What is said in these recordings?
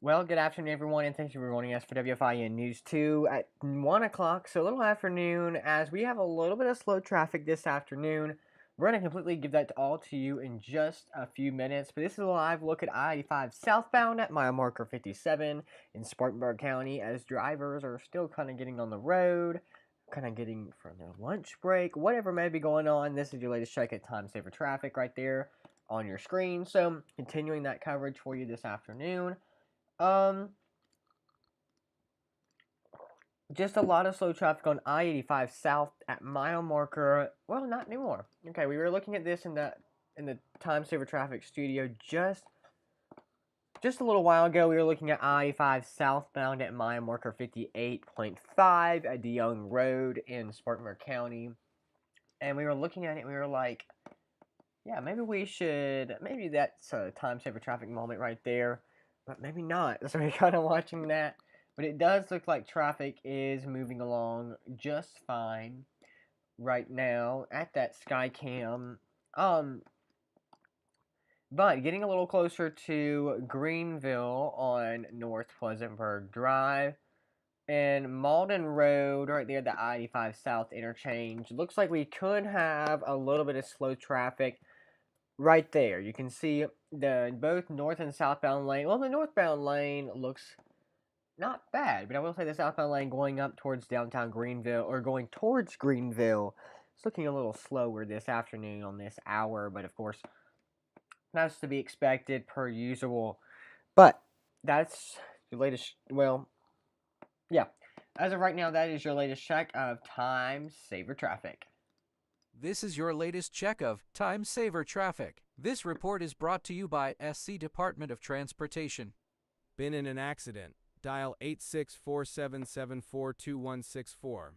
Well, good afternoon, everyone, and thank you for joining us for WFIN News 2 at 1 o'clock, so a little afternoon, as we have a little bit of slow traffic this afternoon. We're going to completely give that all to you in just a few minutes, but this is a live look at I-85 southbound at mile marker 57 in Spartanburg County, as drivers are still kind of getting on the road, kind of getting from their lunch break, whatever may be going on. This is your latest check at Time Saver Traffic right there on your screen, so continuing that coverage for you this afternoon. Um, just a lot of slow traffic on I-85 south at mile marker. Well, not anymore. Okay, we were looking at this in the Time Saver Traffic studio just a little while ago. We were looking at I-85 southbound at mile marker 58.5 at DeYoung Road in Spartanburg County, and we were looking at it. And we were like, yeah, maybe that's a Time Saver Traffic moment right there, but maybe not. So we're kind of watching that. But it does look like traffic is moving along just fine right now at that Skycam. Um, but getting a little closer to Greenville on North Pleasantburg Drive and Malden Road, right there, the I-85 South interchange. Looks like we could have a little bit of slow traffic right there. You can see the both north and southbound lane. Well, the northbound lane looks not bad, but I will say the southbound lane going up towards downtown Greenville, or going towards Greenville, it's looking a little slower this afternoon on this hour, but of course, that's to be expected per usual. But that's your latest, well, yeah. As of right now, that is your latest check of Time Saver Traffic. This is your latest check of Time Saver Traffic. This report is brought to you by SC Department of Transportation. Been in an accident? Dial 8647742164.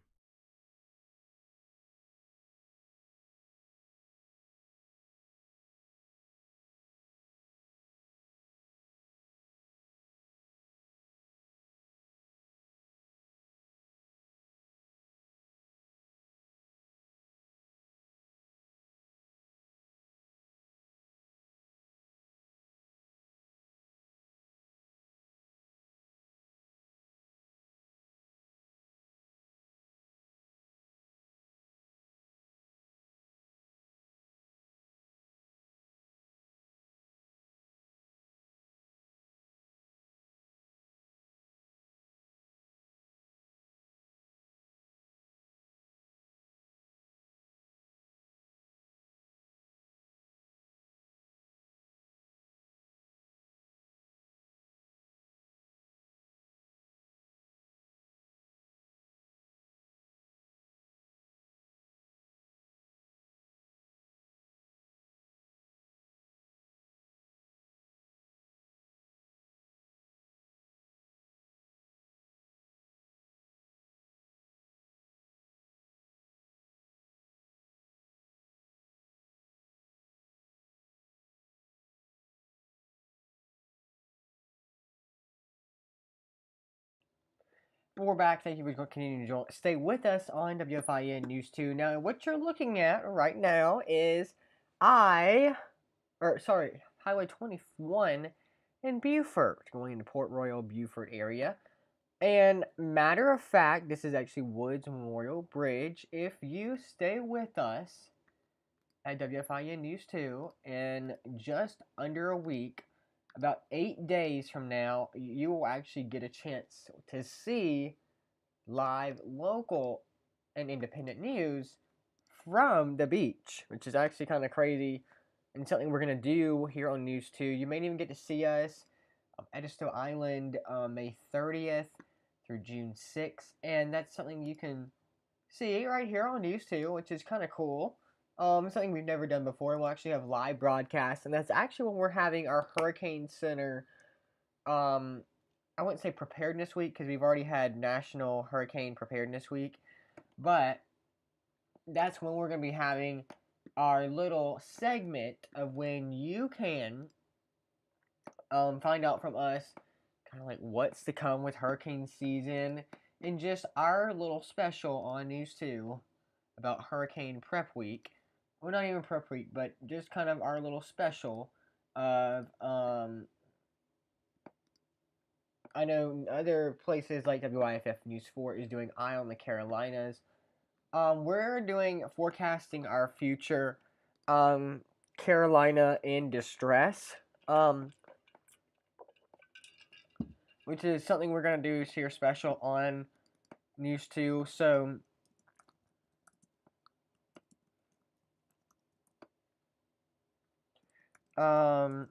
We're back. Thank you for continuing to stay with us on WFIN News 2. Now, what you're looking at right now is Highway 21 in Beaufort, going into Port Royal, Beaufort area. And matter of fact, this is actually Woods Memorial Bridge. If you stay with us at WFIN News 2 in just under a week, about 8 days from now, you will actually get a chance to see live, local, and independent news from the beach, which is actually kind of crazy and something we're going to do here on News 2. You may even get to see us at Edisto Island May 30th through June 6th, and that's something you can see right here on News 2, which is kind of cool. Something we've never done before. We'll actually have live broadcasts, and that's actually when we're having our Hurricane Center um, I wouldn't say preparedness week because we've already had National Hurricane Preparedness Week, but that's when we're going to be having our little segment of when you can find out from us kind of like what's to come with hurricane season and just our little special on News 2 about Hurricane Prep Week. Well, not even Prep Week, but just kind of our little special of I know other places like WIFF News 4 is doing Eye on the Carolinas. We're doing forecasting our future Carolina in distress, which is something we're going to do here special on News 2. Um,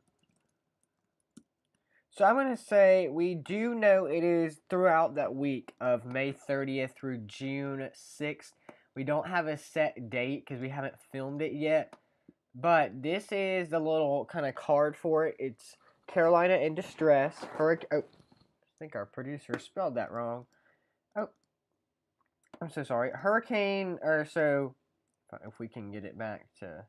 so I'm going to say we do know it is throughout that week of May 30th through June 6th. We don't have a set date because we haven't filmed it yet. But this is the little kind of card for it. It's Carolina in distress. Oh, I think our producer spelled that wrong. Oh, I'm so sorry. Hurricane, or so, if we can get it back to...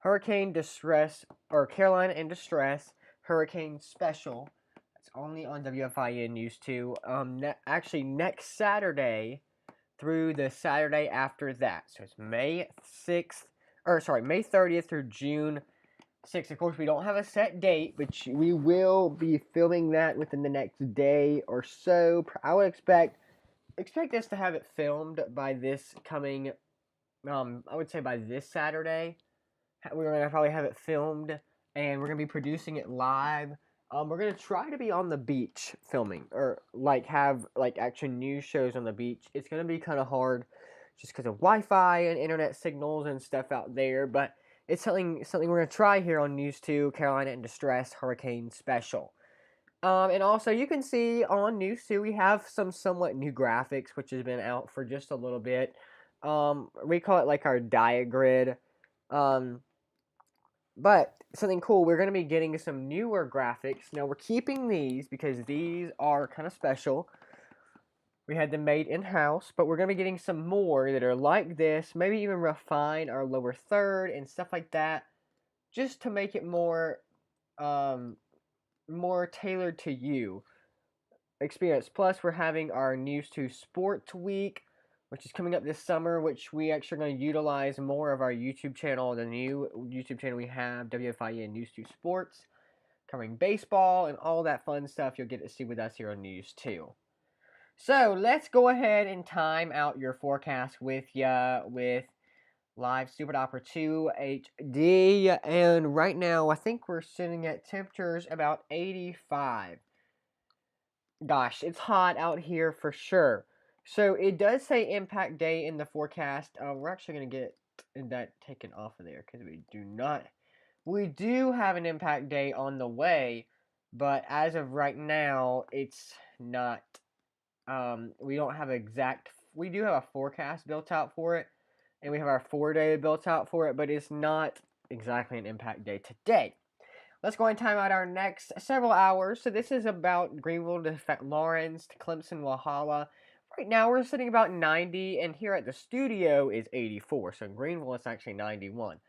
Hurricane distress, or Carolina in distress, hurricane special. It's only on WFIN News 2. Actually, next Saturday through the Saturday after that. So it's May 6th, or sorry, May 30th through June 6th. Of course, we don't have a set date, but we will be filming that within the next day or so. I would expect us to have it filmed by this coming, I would say by this Saturday. We're going to probably have it filmed, and we're going to be producing it live. We're going to try to be on the beach filming, or have actual news shows on the beach. It's going to be kind of hard just because of Wi-Fi and internet signals and stuff out there, but it's something we're going to try here on News 2, Carolina in Distress Hurricane Special. And also, you can see on News 2, we have some somewhat new graphics, which has been out for just a little bit. We call it like our diagrid. But something cool, we're going to be getting some newer graphics. Now, we're keeping these because these are kind of special. We had them made in-house, but we're going to be getting some more that are like this. Maybe even refine our lower third and stuff like that. Just to make it more tailored to you experience. Plus, we're having our News 2 Sports Week, which is coming up this summer, which we actually are going to utilize more of our YouTube channel, the new YouTube channel we have, WFIN News 2 Sports, covering baseball and all that fun stuff you'll get to see with us here on News 2. So, let's go ahead and time out your forecast with Live Stupid Opera 2 HD. And right now, I think we're sitting at temperatures about 85. Gosh, it's hot out here for sure. So it does say impact day in the forecast. We're actually going to get that taken off of there because we do have an impact day on the way, but as of right now, it's not, we don't have we do have a forecast built out for it, and we have our 4-day built out for it, but it's not exactly an impact day today. Let's go and time out our next several hours. So this is about Greenville to Lawrence to Clemson, Walhalla. Right now we're sitting about 90, and here at the studio is 84. So in Greenville it's actually 91.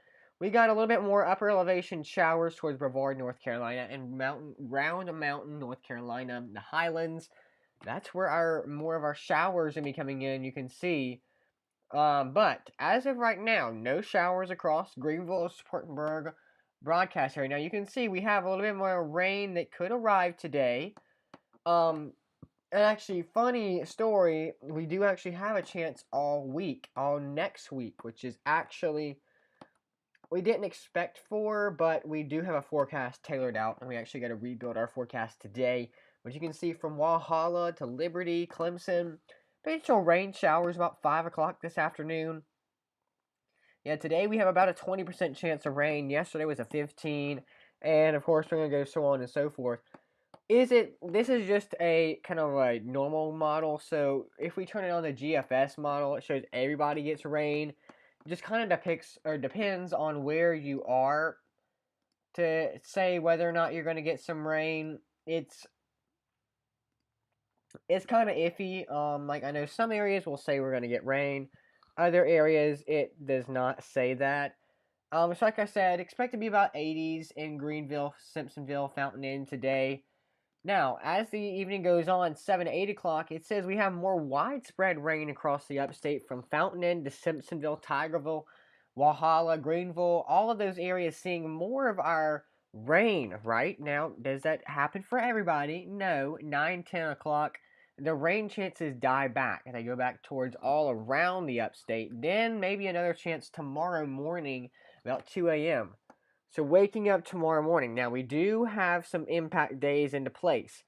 We got a little bit more upper elevation showers towards Brevard, North Carolina, and Round Mountain, North Carolina, the Highlands. That's where more of our showers are coming in. You can see. But as of right now, no showers across Greenville, Spartanburg broadcast area. Now you can see we have a little bit more rain that could arrive today. And actually, funny story, we do actually have a chance all next week, which is actually we didn't expect for, but we do have a forecast tailored out, and we actually got to rebuild our forecast today. Which you can see from Walhalla to Liberty, Clemson, potential rain showers about 5 o'clock this afternoon. Yeah, today we have about a 20% chance of rain. Yesterday was a 15, and of course we're going to go so on and so forth. This is just a kind of a normal model, so if we turn it on the GFS model, it shows everybody gets rain. It just kind of depends on where you are to say whether or not you're going to get some rain. It's kind of iffy. Like I know some areas will say we're going to get rain. Other areas, it does not say that. So like I said, expect to be about 80s in Greenville, Simpsonville, Fountain Inn today. Now, as the evening goes on, 7 to 8 o'clock, it says we have more widespread rain across the upstate from Fountain Inn to Simpsonville, Tigerville, Walhalla, Greenville, all of those areas seeing more of our rain right now. Does that happen for everybody? No. 9, 10 o'clock, the rain chances die back and they go back towards all around the upstate. Then maybe another chance tomorrow morning about 2 a.m. So waking up tomorrow morning. Now we do have some impact days into place.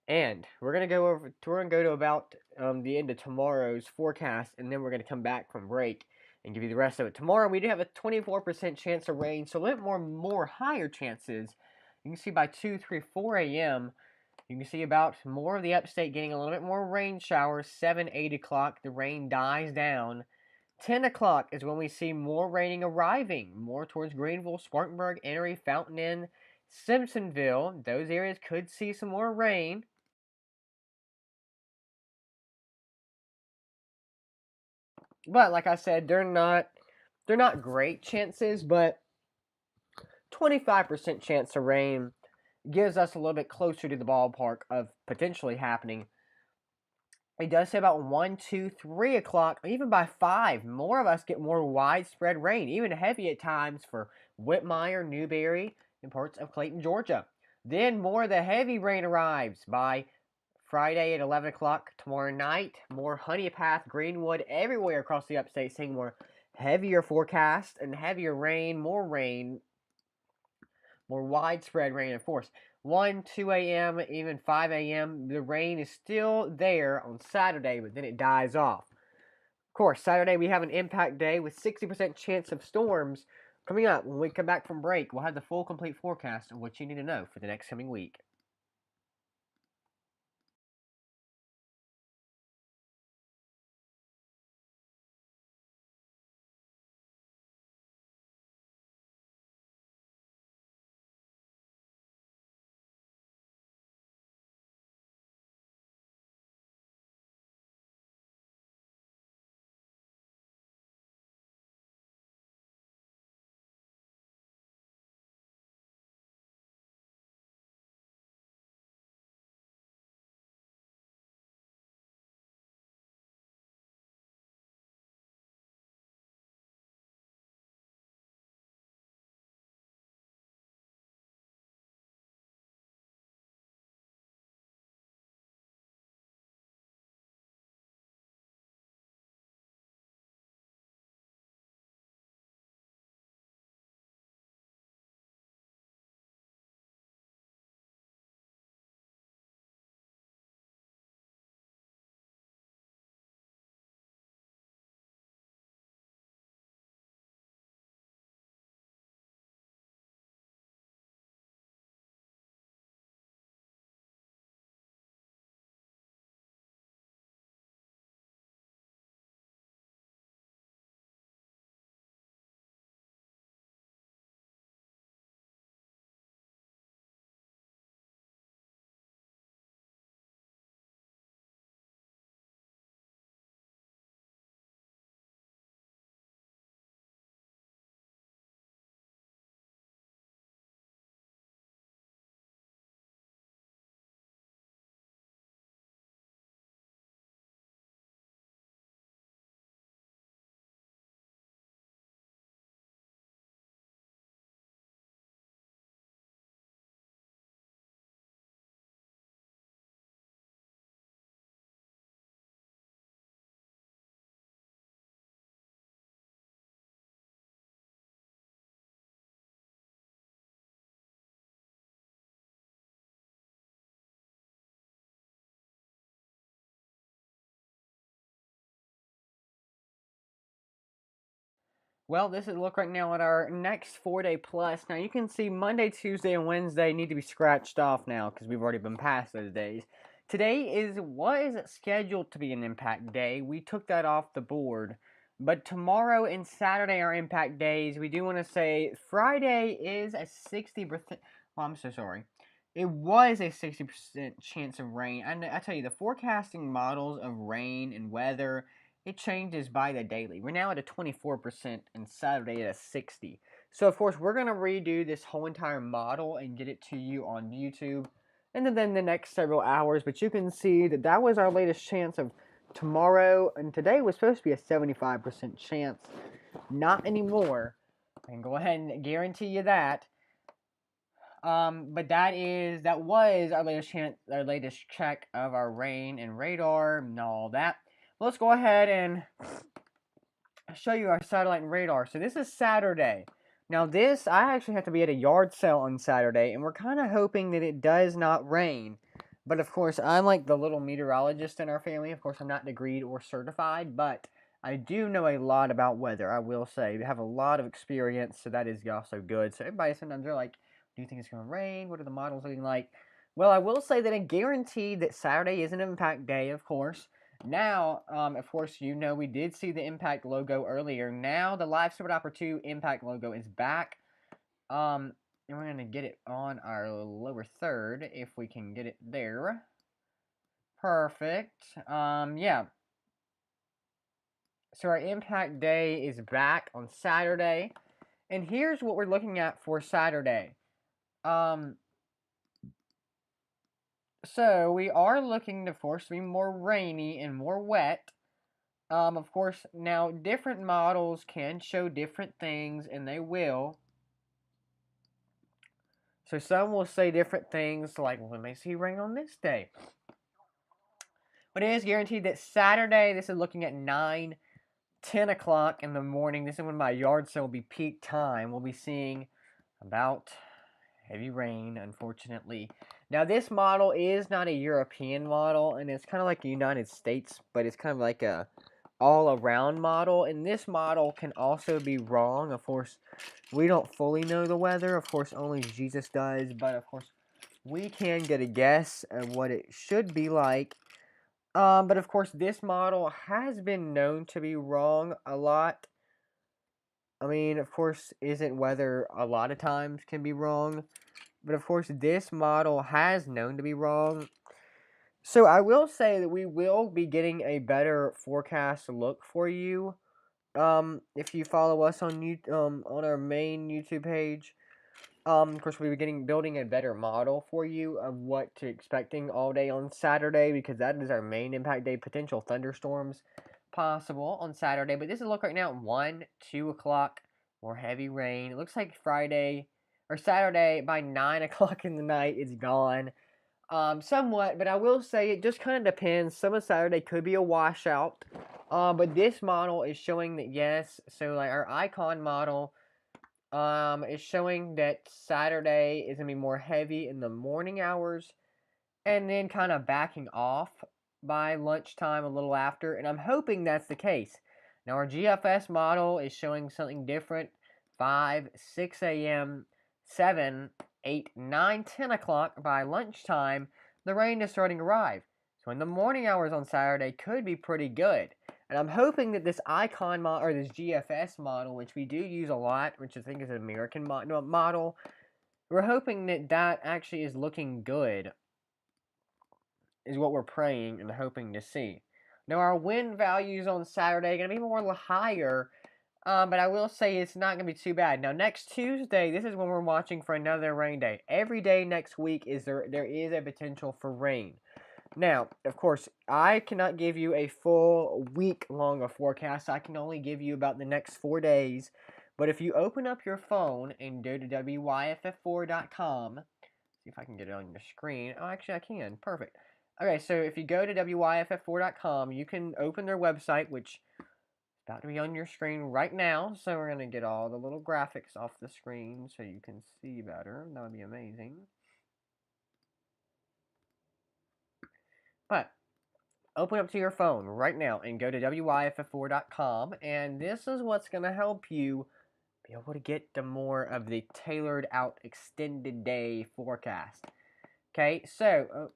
And we're gonna go to about the end of tomorrow's forecast, and then we're gonna come back from break and give you the rest of it. Tomorrow we do have a 24% chance of rain, so a little more higher chances. You can see by 2, 3, 4 a.m. You can see about more of the upstate getting a little bit more rain showers. 7, 8 o'clock, the rain dies down. 10 o'clock is when we see more raining arriving, more towards Greenville, Spartanburg, Erie, Fountain Inn, Simpsonville. Those areas could see some more rain. But like I said, they're not great chances, but 25% chance of rain gives us a little bit closer to the ballpark of potentially happening. It does say about 1, 2, 3 o'clock, even by 5, more of us get more widespread rain, even heavy at times for Whitmire, Newberry, and parts of Clayton, Georgia. Then more of the heavy rain arrives by Friday at 11 o'clock tomorrow night. More Honey Path, Greenwood, everywhere across the upstate, seeing more heavier forecast and heavier rain, more widespread rain, of course. 1, 2 a.m., even 5 a.m., the rain is still there on Saturday, but then it dies off. Of course, Saturday we have an impact day with 60% chance of storms. Coming up when we come back from break, we'll have the full complete forecast of what you need to know for the next coming week. Well, this is a look right now at our next 4-day plus. Now you can see Monday, Tuesday, and Wednesday need to be scratched off now because we've already been past those days. Today was scheduled to be an impact day. We took that off the board. But tomorrow and Saturday are impact days. We do want to say Friday is a 60%. Well, I'm so sorry. It was a 60% chance of rain. And I tell you, the forecasting models of rain and weather, it changes by the daily. We're now at a 24% and Saturday at a 60. So of course we're gonna redo this whole entire model and get it to you on YouTube, and then the next several hours. But you can see that that was our latest chance of tomorrow, and today was supposed to be a 75% chance. Not anymore. I can go ahead and guarantee you that. But that was our latest check of our rain and radar and all that. Let's go ahead and show you our satellite and radar. So this is Saturday. Now this, I actually have to be at a yard sale on Saturday, and we're kind of hoping that it does not rain. But of course, I'm like the little meteorologist in our family. Of course, I'm not degreed or certified, but I do know a lot about weather. I will say, we have a lot of experience, so that is also good. So everybody sometimes they're like, "Do you think it's going to rain? What are the models looking like?" Well, I will say that I guarantee that Saturday is an impact day, of course. Now, of course, you know we did see the Impact logo earlier. Now the Live Super Opera 2 Impact logo is back. And we're going to get it on our lower third, if we can get it there. Perfect. Yeah. So our Impact Day is back on Saturday. And here's what we're looking at for Saturday. So we are looking to, of course, be more rainy and more wet. Of course, now different models can show different things, and they will. So some will say different things, like, well, we may see rain on this day. But it is guaranteed that Saturday, this is looking at 9, 10 o'clock in the morning. This is when my yard sale will be peak time. We'll be seeing about heavy rain, unfortunately. Now, this model is not a European model, and it's kind of like the United States, but it's kind of like a all-around model. And this model can also be wrong. Of course, we don't fully know the weather. Of course, only Jesus does. But, of course, we can get a guess of what it should be like. But, of course, this model has been known to be wrong a lot. I mean, of course, isn't weather a lot of times can be wrong. But of course, this model has known to be wrong. So I will say that we will be getting a better forecast look for you. If you follow us on our main YouTube page. Of course, we'll be building a better model for you of what to expecting all day on Saturday, because that is our main impact day. Potential thunderstorms possible on Saturday. But this is look right now at 1, 2 o'clock. More heavy rain. It looks like Friday or Saturday by 9 o'clock in the night it's gone. Somewhat, but I will say it just kind of depends. Some of Saturday could be a washout. But this model is showing that yes. So like our icon model is showing that Saturday is gonna be more heavy in the morning hours, and then kind of backing off by lunchtime a little after. And I'm hoping that's the case. Now our GFS model is showing something different. 5, 6 a.m., 7, 8, 9, 10 o'clock by lunchtime, the rain is starting to arrive. So in the morning hours on Saturday could be pretty good. And I'm hoping that this icon model, or this GFS model, which we do use a lot, which I think is an American model, we're hoping that that actually is looking good, is what we're praying and hoping to see. Now, our wind values on Saturday are going to be more higher, but I will say it's not going to be too bad. Now, next Tuesday, this is when we're watching for another rain day. Every day next week there is a potential for rain. Now, of course, I cannot give you a full week-long forecast. I can only give you about the next 4 days. But if you open up your phone and go to WYFF4.com, see if I can get it on your screen. Oh, actually, I can. Perfect. Okay, so if you go to WYFF4.com, you can open their website, which is about to be on your screen right now. So we're going to get all the little graphics off the screen so you can see better. That would be amazing. But open up to your phone right now and go to WYFF4.com, and this is what's going to help you be able to get to more of the tailored out extended day forecast. Okay, so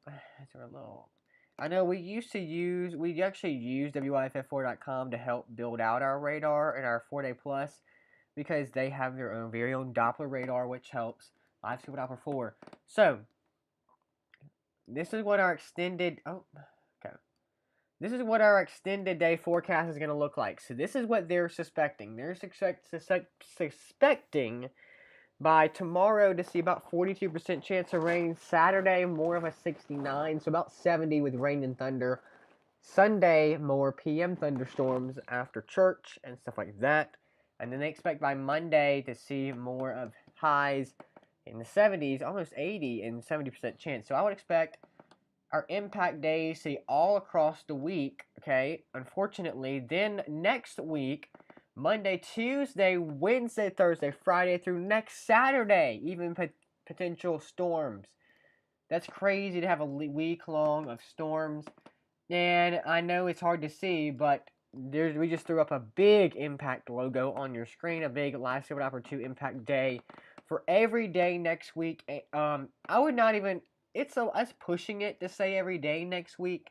I know we actually use WYFF4.com to help build out our radar and our 4-day plus, because they have their own very own Doppler radar, which helps Live Super Doppler 4. So this is what our extended This is what our extended day forecast is going to look like. So this is what they're suspecting. They're suspecting by tomorrow to see about 42% chance of rain. Saturday, more of a 69, so about 70 with rain and thunder. Sunday, more PM thunderstorms after church and stuff like that. And then they expect by Monday to see more of highs in the 70s, almost 80 and 70% chance. So I would expect our impact days see all across the week, okay? Unfortunately, then next week, Monday, Tuesday, Wednesday, Thursday, Friday through next Saturday, even potential storms. That's crazy to have a week long of storms. And I know it's hard to see, but we just threw up a big impact logo on your screen, a big Lifesaver Opera 2 impact day for every day next week. I would not even, it's us pushing it to say every day next week.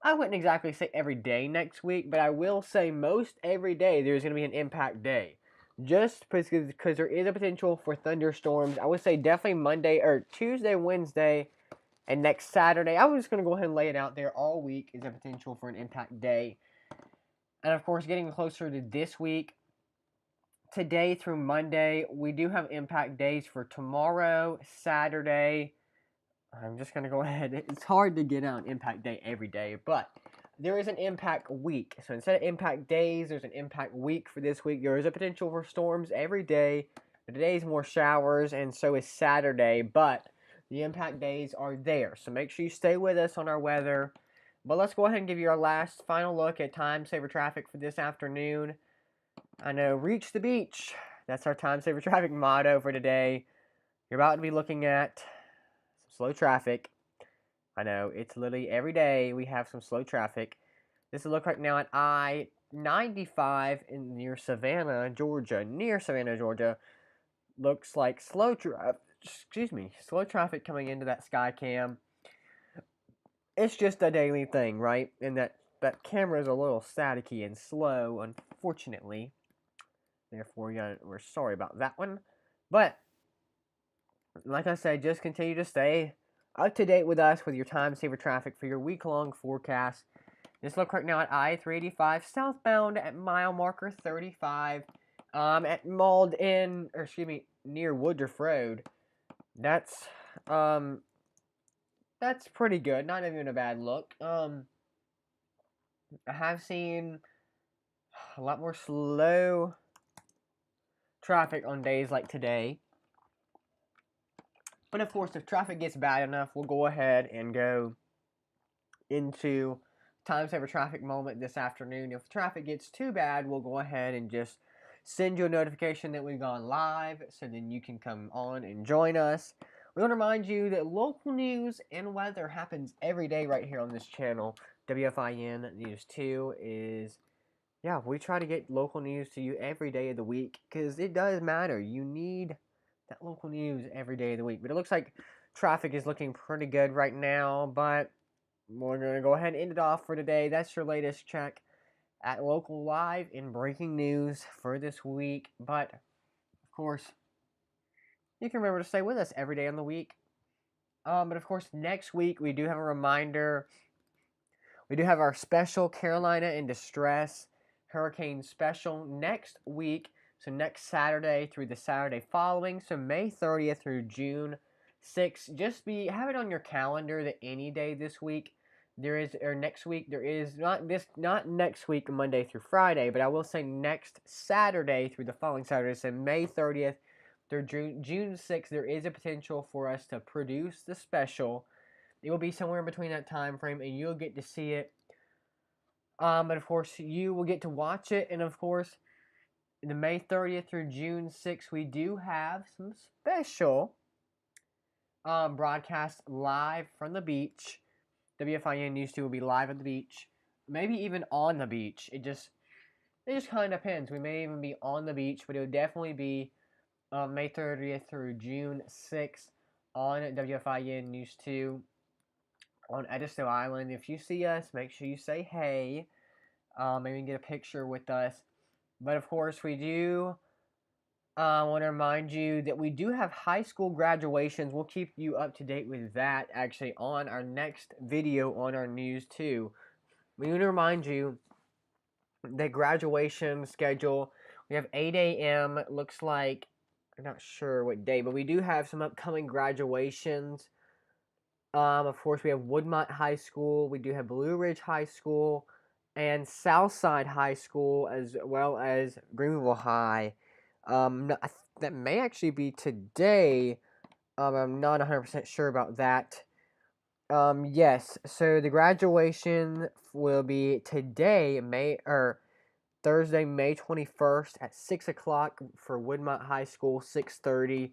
I wouldn't exactly say every day next week, but I will say most every day there's going to be an impact day. Just because there is a potential for thunderstorms. I would say definitely Monday or Tuesday, Wednesday, and next Saturday. I was just going to go ahead and lay it out there. All week is a potential for an impact day. And of course, getting closer to this week, today through Monday, we do have impact days for tomorrow, Saturday. I'm just going to go ahead. It's hard to get out an impact day every day, but there is an impact week. So instead of impact days, there's an impact week for this week. There is a potential for storms every day. Today's more showers, and so is Saturday, but the impact days are there. So make sure you stay with us on our weather. But let's go ahead and give you our last final look at time saver traffic for this afternoon. I know, reach the beach. That's our time saver traffic motto for today. You're about to be looking at some slow traffic. I know, it's literally every day we have some slow traffic. This is a look right now at I-95 near Savannah, Georgia. Near Savannah, Georgia. Looks like slow traffic coming into that sky cam. It's just a daily thing, right? And that camera is a little staticky and slow, unfortunately. Therefore, we're sorry about that one. But, like I said, just continue to stay up to date with us with your time saver traffic for your week-long forecast. Just look right now at I-385 southbound at mile marker 35. At near Woodruff Road. That's pretty good. Not even a bad look. I have seen a lot more slow traffic on days like today. But of course, if traffic gets bad enough, we'll go ahead and go into time saver traffic moment this afternoon. If traffic gets too bad, we'll go ahead and just send you a notification that we've gone live, so then you can come on and join us. We want to remind you that local news and weather happens every day right here on this channel. WFIN News 2 is, we try to get local news to you every day of the week because it does matter. You need that local news every day of the week. But it looks like traffic is looking pretty good right now, but we're going to go ahead and end it off for today. That's your latest check at local live and breaking news for this week. But, of course, you can remember to stay with us every day on the week. But, of course, next week we do have a reminder. We do have our special Carolina in Distress Hurricane Special next week. So next Saturday through the Saturday following. So May 30th through June 6th. Just have it on your calendar that any day this week next week there is not next week Monday through Friday, but I will say next Saturday through the following Saturday. So May 30th through June 6th, there is a potential for us to produce the special. It will be somewhere in between that time frame, and you'll get to see it. But of course, you will get to watch it, and of course, the May 30th through June 6th, we do have some special broadcasts live from the beach. WFIN News 2 will be live at the beach, maybe even on the beach. It just kind of depends. We may even be on the beach, but it would definitely be May 30th through June 6th on WFIN News 2 on Edisto Island. If you see us, make sure you say hey. Maybe get a picture with us. But of course, we do want to remind you that we do have high school graduations. We'll keep you up to date with that actually on our next video on our news too. We want to remind you that graduation schedule, we have 8 a.m. It looks like, I'm not sure what day, but we do have some upcoming graduations. Of course, we have Woodmont High School. We do have Blue Ridge High School. and Southside High School, as well as Greenville High. That may actually be today. I'm not 100% sure about that. Yes. So the graduation will be today, Thursday, May 21st at 6 o'clock for Woodmont High School, 6:30.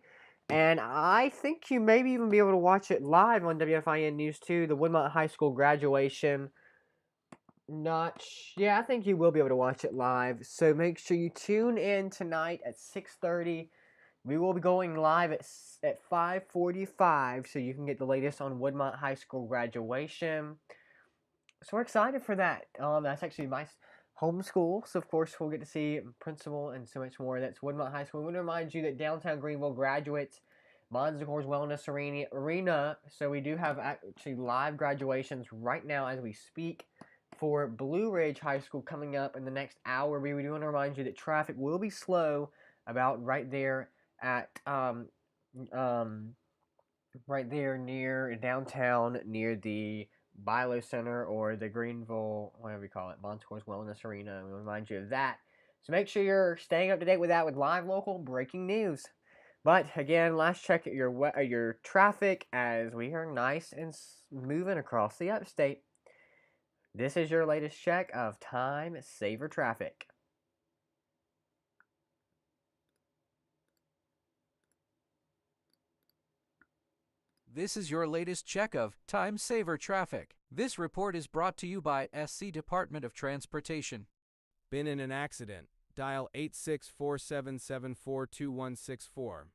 And I think you may even be able to watch it live on WFIN News 2, the Woodmont High School graduation. Yeah, I think you will be able to watch it live. So make sure you tune in tonight at 6:30. We will be going live at 5:45, so you can get the latest on Woodmont High School graduation. So we're excited for that. That's actually my home school, so of course we'll get to see principal and so much more. That's Woodmont High School. We want to remind you that downtown Greenville graduates Monzicores Wellness Arena. So we do have actually live graduations right now as we speak for Blue Ridge High School coming up in the next hour. We do want to remind you that traffic will be slow about right there at right there near downtown, near the Bilo Center or the Greenville, whatever you call it, Monzicores Wellness Arena. We remind you of that. So make sure you're staying up to date with that with live local breaking news. But again, last check at your traffic as we are nice and moving across the upstate. This is your latest check of time saver traffic. This is your latest check of time saver traffic. This report is brought to you by SC Department of Transportation. Been in an accident? Dial 864-774-2164.